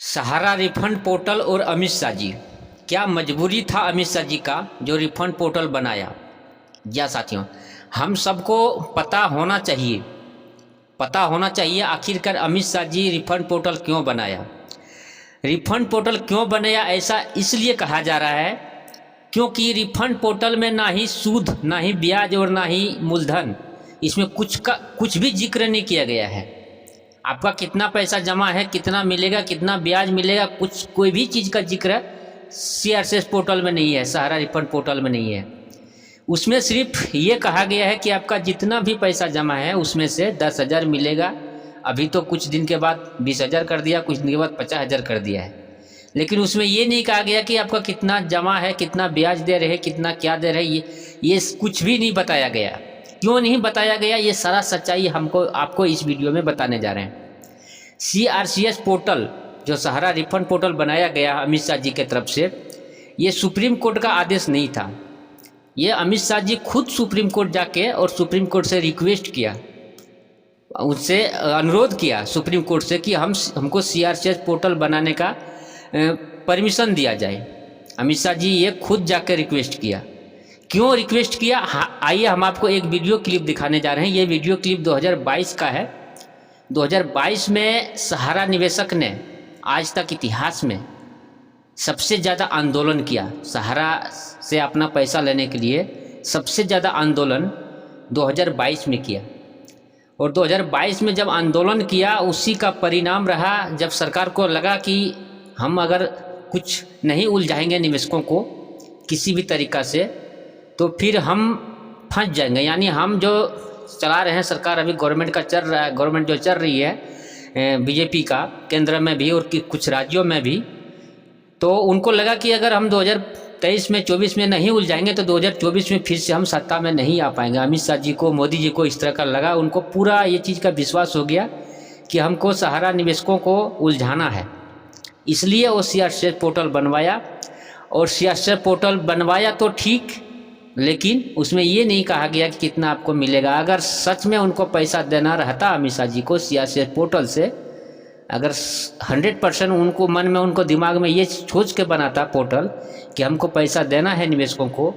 सहारा refund portal और अमित शाह जी, क्या मजबूरी था अमित शाह जी का जो रिफंड पोर्टल बनाया? या साथियों, हम सबको पता होना चाहिए आखिरकार अमित शाह जी रिफंड पोर्टल क्यों बनाया। रिफंड पोर्टल क्यों बनाया ऐसा इसलिए कहा जा रहा है क्योंकि रिफंड पोर्टल में ना ही सूद, ना ही ब्याज और ना ही मूलधन, इसमें कुछ भी जिक्र नहीं किया गया है। आपका कितना पैसा जमा है, कितना मिलेगा, कितना ब्याज मिलेगा, कोई भी चीज़ का जिक्र सीआरसीएस पोर्टल में नहीं है, सहारा रिफंड पोर्टल में नहीं है। उसमें सिर्फ ये कहा गया है कि आपका जितना भी पैसा जमा है उसमें से 10,000 मिलेगा। अभी तो कुछ दिन के बाद 20,000 कर दिया, कुछ दिन के बाद 50,000 कर दिया है, लेकिन उसमें ये नहीं कहा गया कि आपका कितना जमा है, कितना ब्याज दे रहे, कितना क्या दे रहे, ये कुछ भी नहीं बताया गया। क्यों नहीं बताया गया, ये सारा सच्चाई आपको इस वीडियो में बताने जा रहे हैं। सीआरसीएस पोर्टल जो सहारा रिफंड पोर्टल बनाया गया अमित शाह जी के तरफ से, ये सुप्रीम कोर्ट का आदेश नहीं था। ये अमित शाह जी खुद सुप्रीम कोर्ट जाके और सुप्रीम कोर्ट से रिक्वेस्ट किया, उससे अनुरोध किया सुप्रीम कोर्ट से कि हमको सीआरसीएस पोर्टल बनाने का परमिशन दिया जाए। अमित शाह जी ये खुद जाकर रिक्वेस्ट किया। क्यों रिक्वेस्ट किया, आइए हम आपको एक वीडियो क्लिप दिखाने जा रहे हैं। ये वीडियो क्लिप 2022 का है। 2022 में सहारा निवेशक ने आज तक इतिहास में सबसे ज़्यादा आंदोलन किया। सहारा से अपना पैसा लेने के लिए सबसे ज़्यादा आंदोलन 2022 में किया, और 2022 में जब आंदोलन किया उसी का परिणाम रहा, जब सरकार को लगा कि हम अगर कुछ नहीं उलझाएंगे निवेशकों को किसी भी तरीक़ा से तो फिर हम फंस जाएंगे। यानी हम जो चला रहे हैं सरकार, अभी गवर्नमेंट का चल रहा है, गवर्नमेंट जो चल रही है बीजेपी का केंद्र में भी और कुछ राज्यों में भी, तो उनको लगा कि अगर हम 2023 में 24 में नहीं उलझाएंगे तो 2024 में फिर से हम सत्ता में नहीं आ पाएंगे। अमित शाह जी को, मोदी जी को इस तरह का लगा, उनको पूरा ये चीज़ का विश्वास हो गया कि हमको सहारा निवेशकों को उलझाना है, इसलिए वो सीआरसीएस पोर्टल बनवाया। और सीआरसीएस पोर्टल बनवाया तो ठीक, लेकिन उसमें ये नहीं कहा गया कि कितना आपको मिलेगा। अगर सच में उनको पैसा देना रहता अमित शाह जी को सीआरसीएस पोर्टल से, अगर 100% उनको मन में, उनको दिमाग में ये सोच के बनाता पोर्टल कि हमको पैसा देना है निवेशकों को,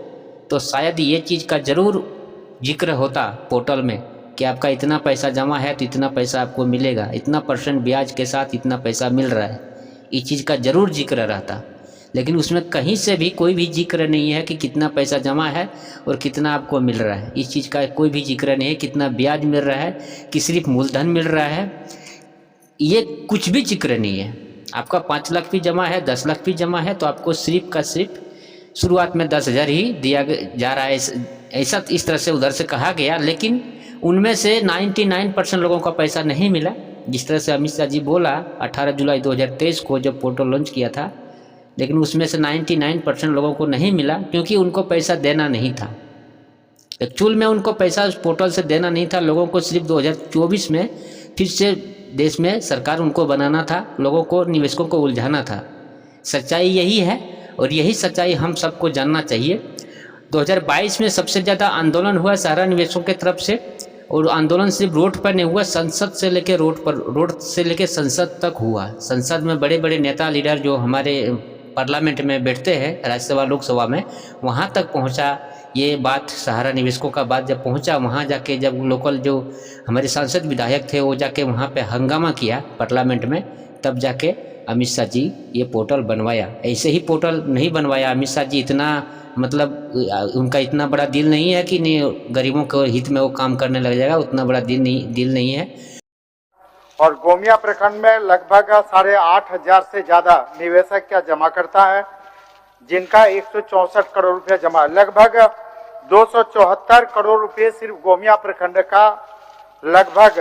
तो शायद ये चीज़ का ज़रूर जिक्र होता पोर्टल में कि आपका इतना पैसा जमा है तो इतना पैसा आपको मिलेगा, इतना % ब्याज के साथ इतना पैसा मिल रहा है, इस चीज़ का ज़रूर जिक्र रहता। लेकिन उसमें कहीं से भी कोई भी जिक्र नहीं है कि कितना पैसा जमा है और कितना आपको मिल रहा है। इस चीज़ का कोई भी जिक्र नहीं है, कितना ब्याज मिल रहा है, कि सिर्फ मूलधन मिल रहा है, ये कुछ भी जिक्र नहीं है। आपका 5 लाख भी जमा है, 10 लाख भी जमा है, तो आपको सिर्फ का सिर्फ शुरुआत में 10,000 ही दिया जा रहा है, ऐसा इस तरह से उधर से कहा गया। लेकिन उनमें से 99% लोगों का पैसा नहीं मिला। जिस तरह से अमित शाह जी बोला 18 जुलाई 2023 को जब पोर्टल लॉन्च किया था, लेकिन उसमें से 99% लोगों को नहीं मिला क्योंकि उनको पैसा देना नहीं था। एक्चुअल में उनको पैसा उस पोर्टल से देना नहीं था, लोगों को सिर्फ 2024 में फिर से देश में सरकार उनको बनाना था, लोगों को, निवेशकों को उलझाना था। सच्चाई यही है और यही सच्चाई हम सबको जानना चाहिए। 2022 में सबसे ज़्यादा आंदोलन हुआ सहारा निवेशकों की तरफ से, और आंदोलन सिर्फ रोड पर नहीं हुआ, संसद से लेकर रोड से लेकर संसद तक हुआ। संसद में बड़े बड़े नेता, लीडर जो हमारे पार्लियामेंट में बैठते हैं, राज्यसभा लोकसभा में, वहाँ तक पहुँचा ये बात। सहारा निवेशकों का बात जब पहुँचा, वहाँ जाके जब लोकल जो हमारे सांसद विधायक थे वो जाके वहाँ पे हंगामा किया पार्लियामेंट में, तब जाके अमित शाह जी ये पोर्टल बनवाया। ऐसे ही पोर्टल नहीं बनवाया अमित शाह जी, इतना मतलब उनका इतना बड़ा दिल नहीं है कि नहीं गरीबों के हित में वो काम करने लग जाएगा, उतना बड़ा दिल नहीं है। और गोमिया प्रखंड में लगभग 8,500 से ज्यादा निवेशक क्या जमा करता है, जिनका 164 करोड़ रुपया जमा, लगभग 274 करोड़ रुपए सिर्फ गोमिया प्रखंड का लगभग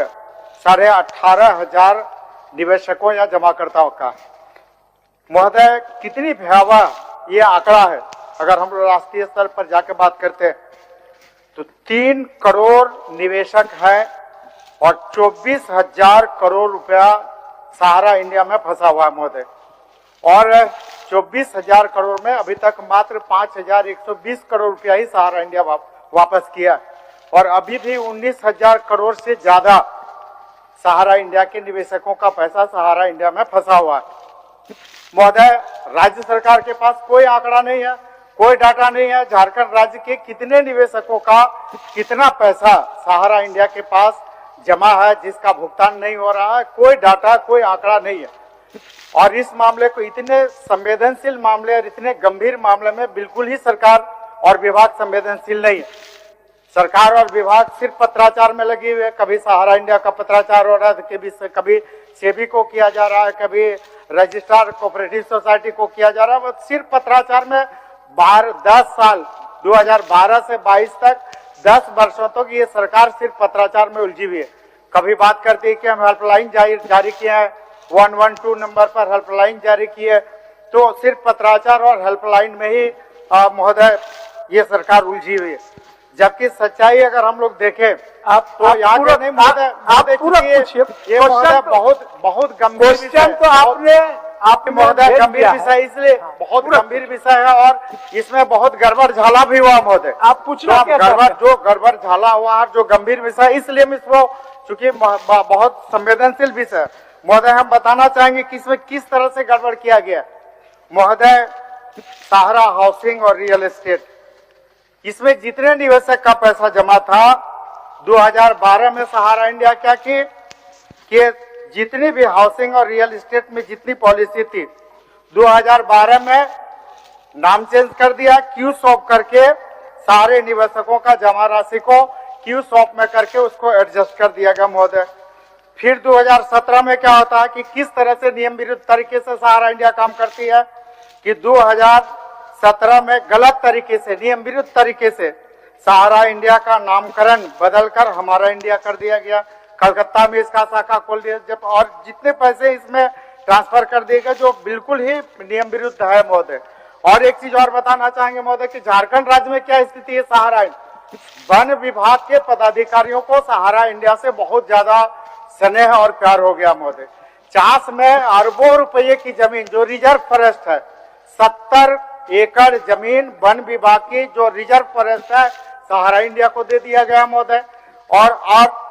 18,500 निवेशकों या जमाकर्ताओं का। महोदय, कितनी भयावह ये आंकड़ा है। अगर हम राष्ट्रीय स्तर पर जाकर बात करते हैं तो 3 करोड़ निवेशक हैं और 24,000 करोड़ रुपया सहारा इंडिया में फंसा हुआ है महोदय। और 24,000 करोड़ में अभी तक मात्र 5,120 करोड़ रुपया ही सहारा इंडिया वापस किया, और अभी भी 19,000 करोड़ से ज्यादा सहारा इंडिया के निवेशकों का पैसा सहारा इंडिया में फंसा हुआ है। महोदय, राज्य सरकार के पास कोई आंकड़ा नहीं है, कोई डाटा नहीं है। झारखंड राज्य के कितने निवेशकों का कितना पैसा सहारा इंडिया के पास जमा है जिसका भुगतान नहीं हो रहा है, कोई डाटा, कोई आंकड़ा नहीं है। और इस मामले को, इतने संवेदनशील मामले और इतने गंभीर मामले में बिल्कुल ही सरकार और विभाग संवेदनशील नहीं है। सरकार और विभाग सिर्फ पत्राचार में लगी हुई है। कभी सहारा इंडिया का पत्राचार हो रहा है, कभी सेबी को किया जा रहा है, कभी रजिस्ट्रार कोऑपरेटिव सोसाइटी को किया जा रहा है। सिर्फ पत्राचार में 10 साल 2012 से 22 तक 10 वर्षों तक ये सरकार सिर्फ पत्राचार में उलझी हुई है। कभी बात करती है कि हम हेल्पलाइन जारी किए हैं, 112 नंबर पर हेल्पलाइन जारी की है, तो सिर्फ पत्राचार और हेल्पलाइन में ही महोदय ये सरकार उलझी हुई है। जबकि सच्चाई अगर हम लोग देखें तो यहाँ के नहीं महोदय, ये महोदय बहुत गंभीर विषय, तो आपने महोदय गंभीर विषय, इसलिए बहुत गंभीर विषय है और इसमें बहुत गड़बड़ झाला भी हुआ महोदय। आप पूछना क्या जो गड़बड़ झाला हुआ है, जो गंभीर विषय, इसलिए हम इसको, चूंकि बहुत संवेदनशील विषय महोदय, हम बताना चाहेंगे कि इसमें किस तरह से गड़बड़ किया गया महोदय। सहारा हाउसिंग और रियल एस्टेट, इसमें जितने निवेशक का पैसा जमा था 2012 में सहारा इंडिया क्या की कि जितनी भी हाउसिंग और रियल एस्टेट में जितनी पॉलिसी थी 2012 में नाम चेंज कर दिया, क्यू सॉप करके सारे निवेशकों का जमा राशि को क्यू सॉप में करके उसको एडजस्ट कर दिया गया महोदय। फिर 2017 में क्या होता है कि किस तरह से नियम विरुद्ध तरीके से सहारा इंडिया काम करती है कि 2017 में गलत तरीके से, नियम विरुद्ध तरीके से सहारा इंडिया का नामकरण बदलकर हमारा इंडिया कर दिया गया। कलकत्ता में इसका शाखा खोल दिया, जब और जितने पैसे इसमें ट्रांसफर कर दिए गए जो बिल्कुल ही नियम विरुद्ध है महोदय। और एक चीज और बताना चाहेंगे महोदय कि झारखंड राज्य में क्या स्थिति है। सहारा वन विभाग के पदाधिकारियों को सहारा इंडिया से बहुत ज्यादा स्नेह और प्यार हो गया महोदय। चास में अरबों रुपये की जमीन जो रिजर्व फॉरेस्ट है, 70 एकड़ जमीन वन विभाग की जो रिजर्व फॉरेस्ट है सहारा इंडिया को दे दिया गया महोदय। और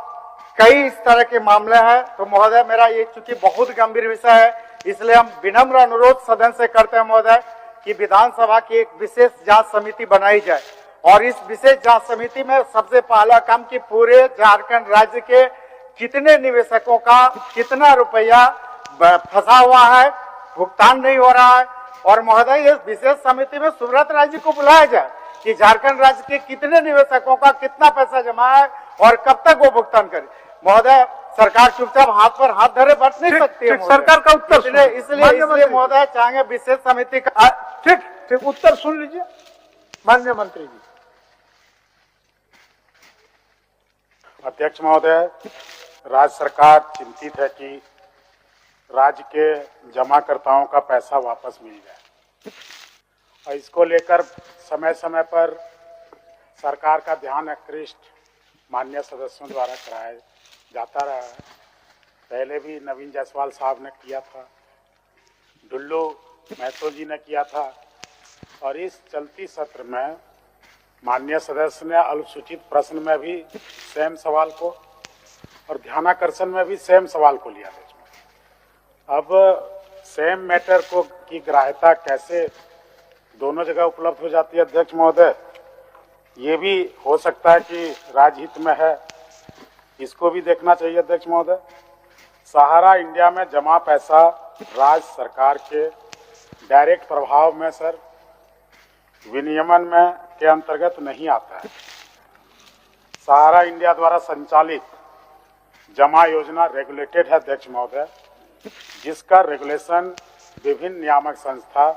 कई इस तरह के मामले हैं। तो महोदय, मेरा ये चूंकि बहुत गंभीर विषय है, इसलिए हम विनम्र अनुरोध सदन से करते हैं महोदय कि विधानसभा की एक विशेष जांच समिति बनाई जाए और इस विशेष जांच समिति में सबसे पहला काम कि पूरे झारखंड राज्य के कितने निवेशकों का कितना रुपया फंसा हुआ है, भुगतान नहीं हो रहा है। और महोदय, इस विशेष समिति में सुब्रत राय जी को बुलाया जाए कि झारखंड राज्य के कितने निवेशकों का कितना पैसा जमा है और कब तक वो भुगतान करे। महोदय, सरकार चुपचाप हाथ पर हाथ धरे बैठ नहीं सकती है। सरकार का उत्तर इसलिए महोदय चाहेंगे विशेष समिति का ठीक उत्तर सुन लीजिए माननीय मंत्री जी। अध्यक्ष महोदय, राज्य सरकार चिंतित है कि राज्य के जमाकर्ताओं का पैसा वापस मिल जाए और इसको लेकर समय समय पर सरकार का ध्यान आकृष्ट माननीय सदस्यों द्वारा कराया जाता रहा है। पहले भी नवीन जायसवाल साहब ने किया था, डुल्लू महतो जी ने किया था और इस चलती सत्र में माननीय सदस्य ने अल्पसूचित प्रश्न में भी सेम सवाल को और ध्यानाकर्षण में भी सेम सवाल को लिया। अब सेम मैटर को की ग्राह्यता कैसे दोनों जगह उपलब्ध हो जाती है अध्यक्ष महोदय, ये भी हो सकता है कि राजहित में है, इसको भी देखना चाहिए अध्यक्ष महोदय। सहारा इंडिया में जमा पैसा राज्य सरकार के डायरेक्ट प्रभाव में सर विनियमन में के अंतर्गत नहीं आता है। सहारा इंडिया द्वारा संचालित जमा योजना रेगुलेटेड है अध्यक्ष महोदय, जिसका रेगुलेशन विभिन्न नियामक संस्था,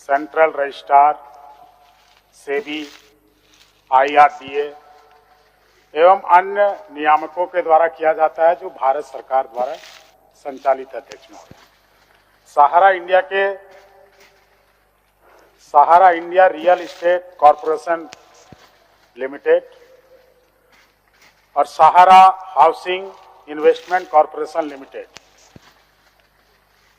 सेंट्रल रजिस्ट्रार, सेबी, IRDA एवं अन्य नियामकों के द्वारा किया जाता है, जो भारत सरकार द्वारा संचालित है अध्यक्ष महोदय। Sahara India real estate corporation limited और Sahara housing investment corporation limited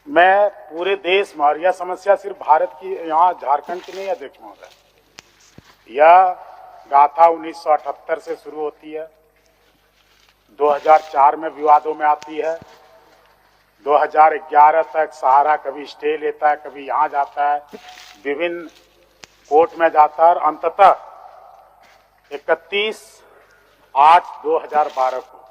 में पूरे देश में, और यह समस्या सिर्फ भारत की, यहाँ झारखंड की नहीं है अध्यक्ष महोदय, यह गाथा 1978 से शुरू होती है, 2004 में विवादों में आती है, 2011 तक सहारा कभी स्टे लेता है, कभी यहाँ जाता है, विभिन्न कोर्ट में जाता है और अंततः 31/8/2012 को